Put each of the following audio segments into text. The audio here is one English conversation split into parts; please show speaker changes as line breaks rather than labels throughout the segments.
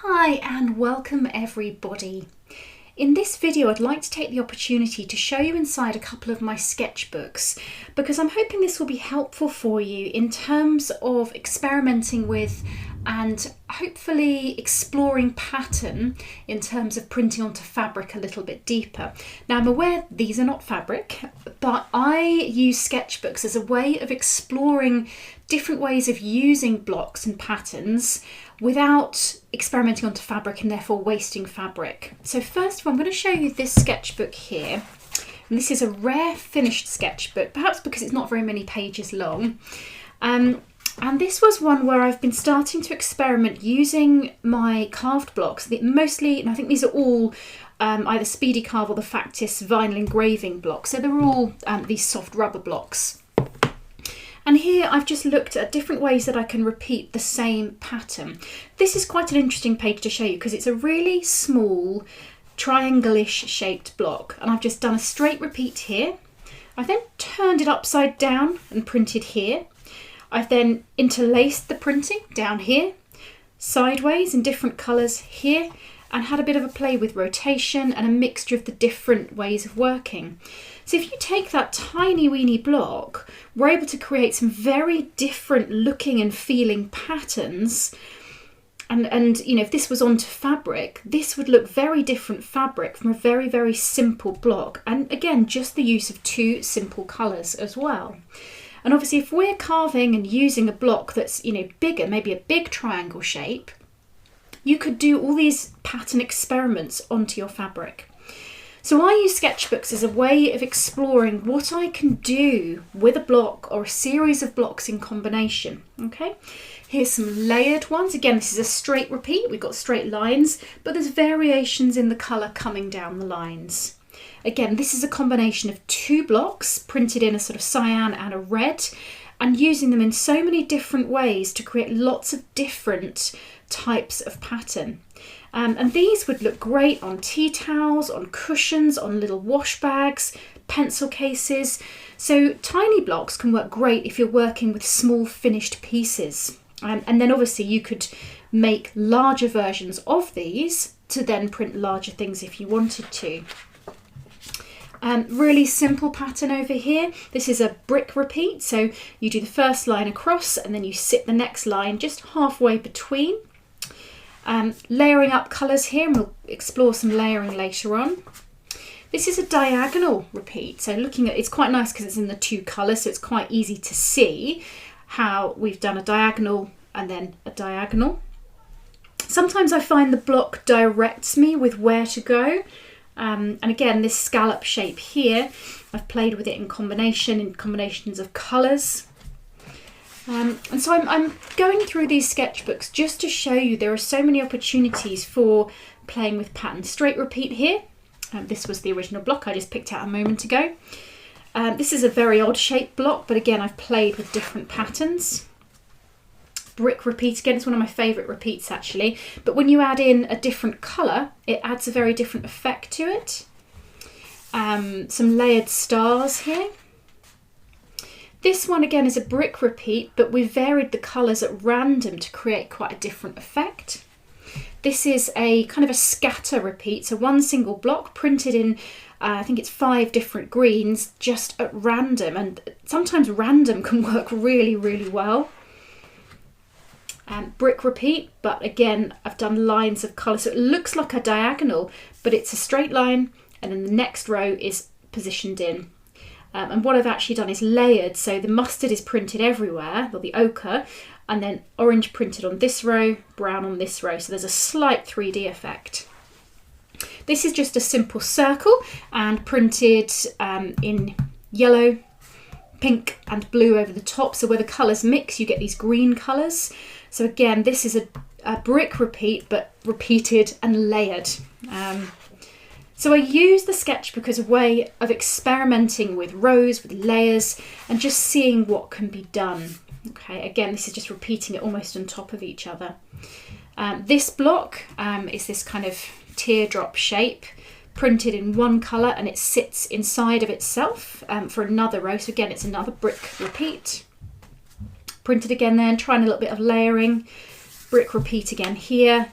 Hi and welcome everybody. In this video I'd like to take the opportunity to show you inside a couple of my sketchbooks because I'm hoping this will be helpful for you in terms of experimenting with and hopefully exploring pattern in terms of printing onto fabric a little bit deeper. Now I'm aware these are not fabric, but I use sketchbooks as a way of exploring different ways of using blocks and patterns without experimenting onto fabric and therefore wasting fabric. So first of all, I'm going to show you this sketchbook here. And this is a rare finished sketchbook, perhaps because it's not very many pages long. And this was one where I've been starting to experiment using my carved blocks, mostly, and I think these are all either Speedy Carve or the Factice vinyl engraving blocks. So they're all these soft rubber blocks. And here I've just looked at different ways that I can repeat the same pattern. This is quite an interesting page to show you because it's a really small triangle-ish shaped block. And I've just done a straight repeat here. I've then turned it upside down and printed here. I've then interlaced the printing down here, sideways in different colours here, and had a bit of a play with rotation and a mixture of the different ways of working. So if you take that tiny weeny block, we're able to create some very different looking and feeling patterns. And you know, if this was onto fabric, this would look very different fabric from a very, very simple block. And again, just the use of two simple colours as well. And obviously if we're carving and using a block that's, you know, bigger, maybe a big triangle shape, you could do all these pattern experiments onto your fabric. So I use sketchbooks as a way of exploring what I can do with a block or a series of blocks in combination. Okay, here's some layered ones. Again, this is a straight repeat. We've got straight lines, but there's variations in the colour coming down the lines. Again, this is a combination of two blocks printed in a sort of cyan and a red, and using them in so many different ways to create lots of different types of pattern. And these would look great on tea towels, on cushions, on little wash bags, pencil cases. So tiny blocks can work great if you're working with small finished pieces. And then obviously you could make larger versions of these to then print larger things if you wanted to. Really simple pattern over here. This is a brick repeat. So you do the first line across and then you sit the next line just halfway between. Layering up colours here, and we'll explore some layering later on. This is a diagonal repeat, so looking at it's quite nice because it's in the two colours, so it's quite easy to see how we've done a diagonal and then a diagonal. Sometimes I find the block directs me with where to go, and again this scallop shape here, I've played with it in combinations of colours. And so I'm going through these sketchbooks just to show you there are so many opportunities for playing with patterns. Straight repeat here. This was the original block I just picked out a moment ago. This is a very odd shaped block, but again I've played with different patterns. Brick repeat, again it's one of my favourite repeats actually, but when you add in a different colour it adds a very different effect to it. Some layered stars here. This one again is a brick repeat, but we've varied the colours at random to create quite a different effect. This is a kind of a scatter repeat, so one single block printed in, I think it's 5 different greens, just at random, and sometimes random can work really, really well. Brick repeat, but again, I've done lines of colour, so it looks like a diagonal, but it's a straight line, and then the next row is positioned in. And what I've actually done is layered, so the mustard is printed everywhere, or the ochre, and then orange printed on this row, brown on this row, so there's a slight 3D effect. This is just a simple circle and printed in yellow, pink and blue over the top, so where the colours mix you get these green colours. So again, this is a brick repeat, but repeated and layered. So I use the sketchbook as a way of experimenting with rows, with layers, and just seeing what can be done. Okay, again, this is just repeating it almost on top of each other. This block is this kind of teardrop shape, printed in one colour, and it sits inside of itself for another row. So again, it's another brick repeat. Printed again then, trying a little bit of layering. Brick repeat again here.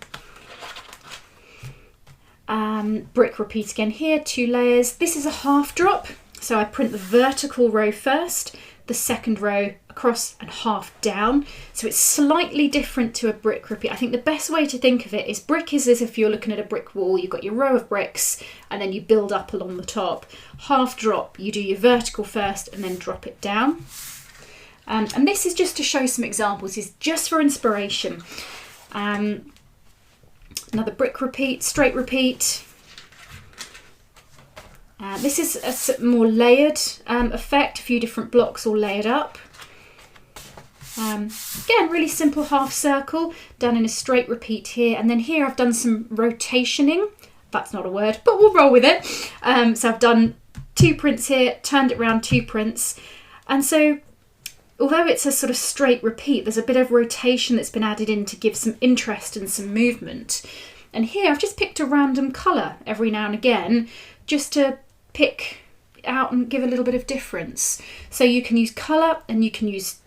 Brick repeat again here, 2 layers. This is a half drop, so I print the vertical row first, the second row across and half down. So it's slightly different to a brick repeat. I think the best way to think of it is brick is as if you're looking at a brick wall. You've got your row of bricks and then you build up along the top. Half drop, you do your vertical first and then drop it down. And this is just to show some examples, is just for inspiration. Another brick repeat, straight repeat. This is a more layered effect, a few different blocks all layered up. Again, really simple half circle done in a straight repeat here. And then here I've done some rotationing. That's not a word, but we'll roll with it. So I've done 2 prints here, turned it around 2 prints. And so although it's a sort of straight repeat, there's a bit of rotation that's been added in to give some interest and some movement. And here I've just picked a random colour every now and again, just to pick out and give a little bit of difference. So you can use colour and you can use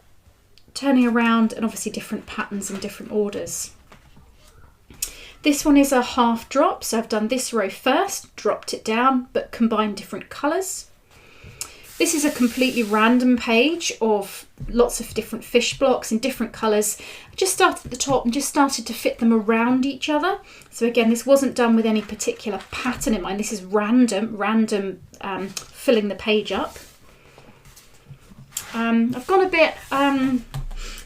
turning around and obviously different patterns and different orders. This one is a half drop, so I've done this row first, dropped it down, but combined different colours. This is a completely random page of lots of different fish blocks in different colours. I just started at the top and just started to fit them around each other. So again, this wasn't done with any particular pattern in mind. This is random filling the page up. I've gone a bit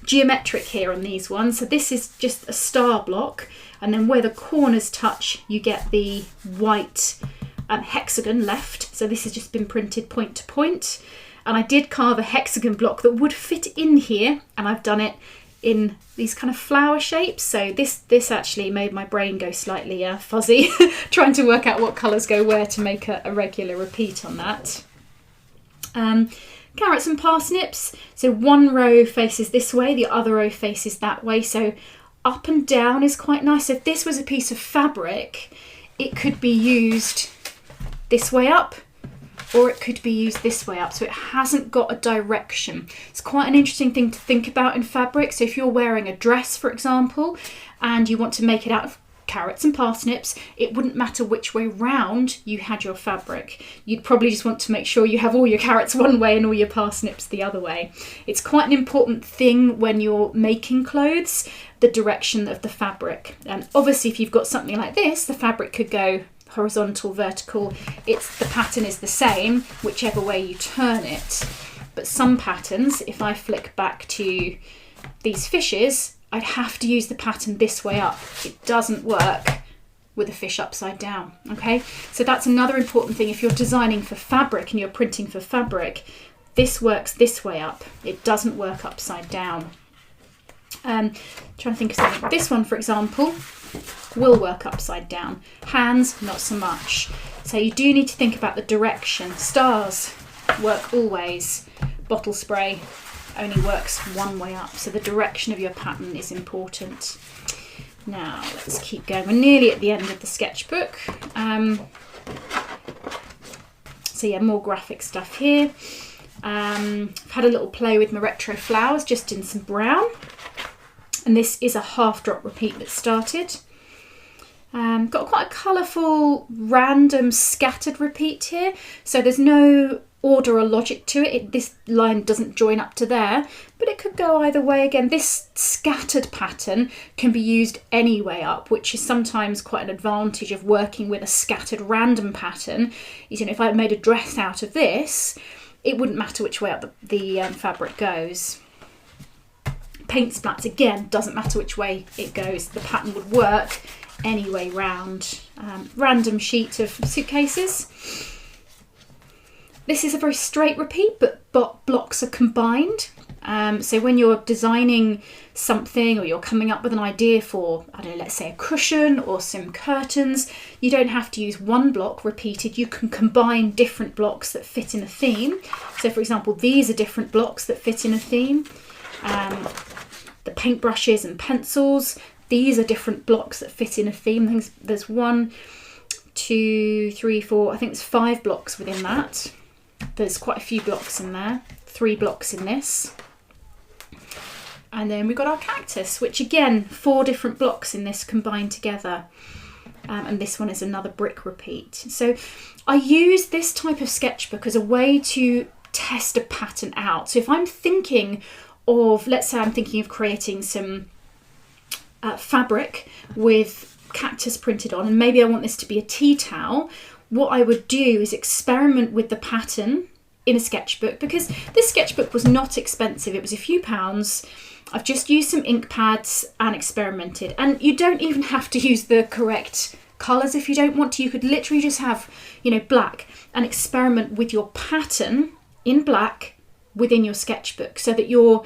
geometric here on these ones. So this is just a star block, and then where the corners touch, you get the white hexagon left. So this has just been printed point to point, and I did carve a hexagon block that would fit in here, and I've done it in these kind of flower shapes. So this actually made my brain go slightly fuzzy trying to work out what colours go where to make a regular repeat on that. Carrots and parsnips, so one row faces this way, the other row faces that way, so up and down is quite nice. If this was a piece of fabric, it could be used this way up, or it could be used this way up, so it hasn't got a direction. It's quite an interesting thing to think about in fabric. So if you're wearing a dress, for example, and you want to make it out of carrots and parsnips, it wouldn't matter which way round you had your fabric. You'd probably just want to make sure you have all your carrots one way and all your parsnips the other way. It's quite an important thing when you're making clothes, the direction of the fabric. And obviously if you've got something like this, the fabric could go horizontal, vertical. The pattern is the same whichever way you turn it. But some patterns, if I flick back to these fishes, I'd have to use the pattern this way up. It doesn't work with a fish upside down, okay? So that's another important thing. If you're designing for fabric and you're printing for fabric, this works this way up. It doesn't work upside down. Trying to think of something. This one, for example, will work upside down. Hands, not so much. So you do need to think about the direction. Stars work always. Bottle spray only works one way up, so the direction of your pattern is important. Now let's keep going. We're nearly at the end of the sketchbook. So yeah, more graphic stuff here. I've had a little play with my retro flowers just in some brown, and this is a half drop repeat that started. Got quite a colourful random scattered repeat here, so there's no order or logic to it. This line doesn't join up to there, but it could go either way. Again, this scattered pattern can be used any way up, which is sometimes quite an advantage of working with a scattered random pattern. Is, if I made a dress out of this, it wouldn't matter which way up the fabric goes. Paint splats, again, doesn't matter which way it goes, the pattern would work any way round. Random sheet of suitcases. This is a very straight repeat, but blocks are combined. So when you're designing something or you're coming up with an idea for, I don't know, let's say a cushion or some curtains, you don't have to use one block repeated. You can combine different blocks that fit in a theme. So for example, these are different blocks that fit in a theme. The paintbrushes and pencils, these are different blocks that fit in a theme. There's 1, 2, 3, 4, I think there's 5 blocks within that. There's quite a few blocks in there, 3 blocks in this. And then we've got our cactus, which again, 4 different blocks in this combined together. and this one is another brick repeat. So I use this type of sketchbook as a way to test a pattern out. So if I'm thinking of, let's say I'm thinking of creating some fabric with cactus printed on, and maybe I want this to be a tea towel, what I would do is experiment with the pattern in a sketchbook, because this sketchbook was not expensive. It was a few pounds. I've just used some ink pads and experimented, and you don't even have to use the correct colours if you don't want to. You could literally just have, you know, black and experiment with your pattern in black within your sketchbook, so that you're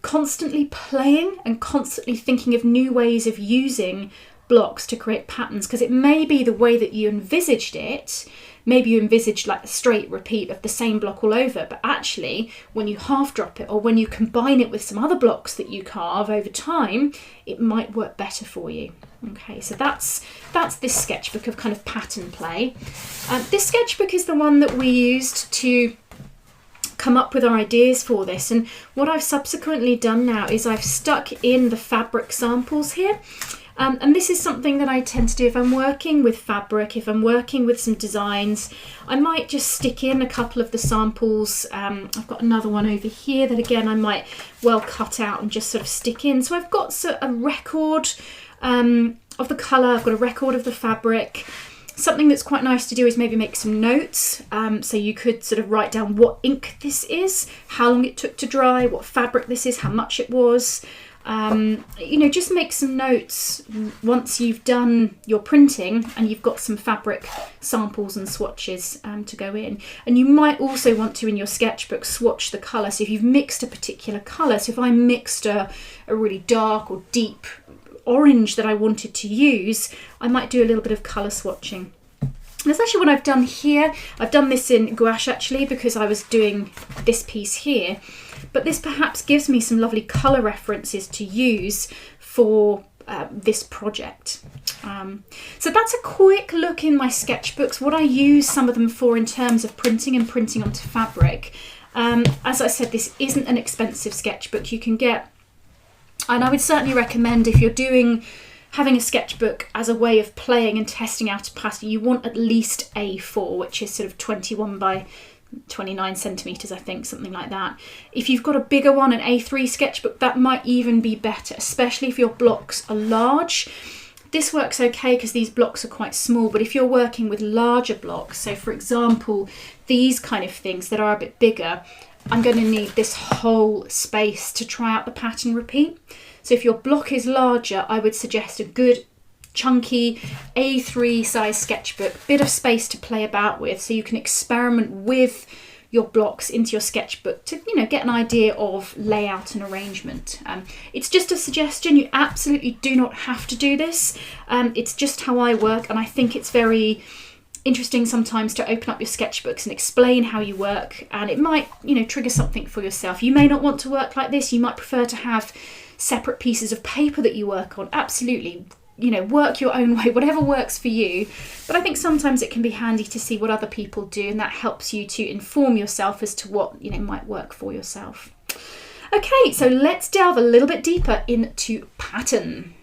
constantly playing and constantly thinking of new ways of using blocks to create patterns, because it may be the way that you envisaged it. Maybe you envisaged like a straight repeat of the same block all over, but actually when you half drop it, or when you combine it with some other blocks that you carve over time, it might work better for you. Okay, so that's this sketchbook of kind of pattern play. This sketchbook is the one that we used to come up with our ideas for this, and what I've subsequently done now is I've stuck in the fabric samples here. And this is something that I tend to do if I'm working with fabric, if I'm working with some designs. I might just stick in a couple of the samples. I've got another one over here that again I might well cut out and just sort of stick in. So I've got a record of the colour, I've got a record of the fabric. Something that's quite nice to do is maybe make some notes. So you could sort of write down what ink this is, how long it took to dry, what fabric this is, how much it was. You know, just make some notes once you've done your printing and you've got some fabric samples and swatches to go in. And you might also want to, in your sketchbook, swatch the colour. So if you've mixed a particular colour, so if I mixed a really dark or deep orange that I wanted to use, I might do a little bit of colour swatching. That's actually what I've done here. I've done this in gouache actually, because I was doing this piece here. But this perhaps gives me some lovely colour references to use for this project. So that's a quick look in my sketchbooks, what I use some of them for in terms of printing and printing onto fabric. As I said, this isn't an expensive sketchbook. You can get, and I would certainly recommend if you're having a sketchbook as a way of playing and testing out a pattern, you want at least A4, which is sort of 21 by 29 centimetres, I think, something like that. If you've got a bigger one, an A3 sketchbook, that might even be better, especially if your blocks are large. This works okay because these blocks are quite small, but if you're working with larger blocks, so for example, these kind of things that are a bit bigger, I'm going to need this whole space to try out the pattern repeat. So if your block is larger, I would suggest a good chunky A3 size sketchbook, bit of space to play about with, so you can experiment with your blocks into your sketchbook to, you know, get an idea of layout and arrangement. It's just a suggestion. You absolutely do not have to do this. It's just how I work, and I think it's very interesting sometimes to open up your sketchbooks and explain how you work, and it might, you know, trigger something for yourself. You may not want to work like this. You might prefer to have separate pieces of paper that you work on. Absolutely, you know, work your own way, whatever works for you. But I think sometimes it can be handy to see what other people do, and that helps you to inform yourself as to what, you know, might work for yourself. Okay, so let's delve a little bit deeper into pattern.